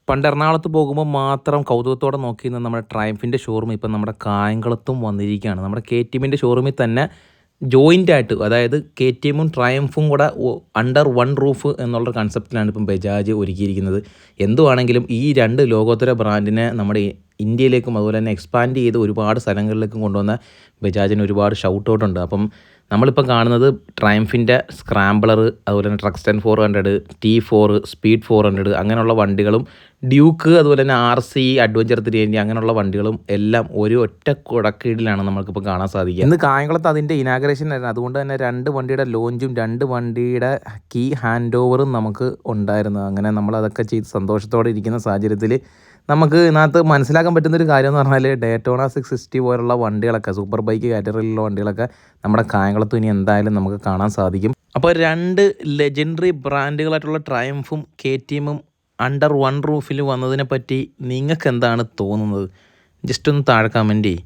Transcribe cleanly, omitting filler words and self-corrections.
പണ്ട് എറണാകുളത്ത് പോകുമ്പോൾ മാത്രം കൗതുകത്തോടെ നോക്കിയിരുന്ന നമ്മുടെ ട്രയംഫിൻ്റെ ഷോറൂം ഇപ്പം നമ്മുടെ കായംകുളത്തും വന്നിരിക്കുകയാണ്. നമ്മുടെ കെ ടി എമ്മിൻ്റെ ഷോറൂമിൽ തന്നെ ജോയിൻ്റായിട്ട്, അതായത് കെ ടി എമ്മും ട്രയംഫും കൂടെ അണ്ടർ വൺ റൂഫ് എന്നുള്ളൊരു കൺസെപ്റ്റിലാണ് ഇപ്പം ബജാജ് ഒരുക്കിയിരിക്കുന്നത്. എന്തുവാണെങ്കിലും ഈ രണ്ട് ലോകോത്തര ബ്രാൻഡിനെ നമ്മുടെ ഇന്ത്യയിലേക്കും അതുപോലെ തന്നെ എക്സ്പാൻഡ് ചെയ്ത് ഒരുപാട് സ്ഥലങ്ങളിലേക്കും കൊണ്ടുവന്ന ബജാജിന് ഒരുപാട് ഷൗട്ട് ഔട്ട് ഉണ്ട്. അപ്പം നമ്മളിപ്പം കാണുന്നത് ട്രയംഫിൻ്റെ സ്ക്രാംബ്ലർ, അതുപോലെ തന്നെ ട്രക്സ്റ്റൻ 400, T4, സ്പീഡ് 400 അങ്ങനെയുള്ള വണ്ടികളും, ഡ്യൂക്ക്, അതുപോലെ തന്നെ RC അഡ്വഞ്ചർ 390 അങ്ങനെയുള്ള വണ്ടികളും എല്ലാം ഒരു ഒറ്റ കുടക്കീഴിലാണ് നമുക്കിപ്പോൾ കാണാൻ സാധിക്കുക. ഇന്ന് കായംകുളത്ത് അതിൻ്റെ ഇനാഗ്രേഷൻ ആയിരുന്നു. അതുകൊണ്ട് തന്നെ 2 വണ്ടിയുടെ ലോഞ്ചും 2 വണ്ടിയുടെ കീ ഹാൻഡ് ഓവറും നമുക്ക് ഉണ്ടായിരുന്നു. അങ്ങനെ നമ്മളതൊക്കെ ചെയ്ത് സന്തോഷത്തോടെ ഇരിക്കുന്ന സാഹചര്യത്തിൽ നമുക്ക് ഇതിനകത്ത് മനസ്സിലാക്കാൻ പറ്റുന്നൊരു കാര്യം എന്ന് പറഞ്ഞാൽ ഡേറ്റോണ 660 പോലുള്ള വണ്ടികളൊക്കെ, സൂപ്പർ ബൈക്ക് കാറ്റഗറിയിലുള്ള വണ്ടികളൊക്കെ നമ്മുടെ കായംകുളത്ത് ഇനി എന്തായാലും നമുക്ക് കാണാൻ സാധിക്കും. അപ്പോൾ 2 ലെജൻഡറി ബ്രാൻഡുകളായിട്ടുള്ള ട്രയംഫും കെ ടി എമ്മും അണ്ടർ വൺ റൂഫിൽ വന്നതിനെ പറ്റി നിങ്ങൾക്ക് എന്താണ് തോന്നുന്നത്? ജസ്റ്റ് ഒന്ന് താഴെ കമൻറ്റ് ചെയ്യ്.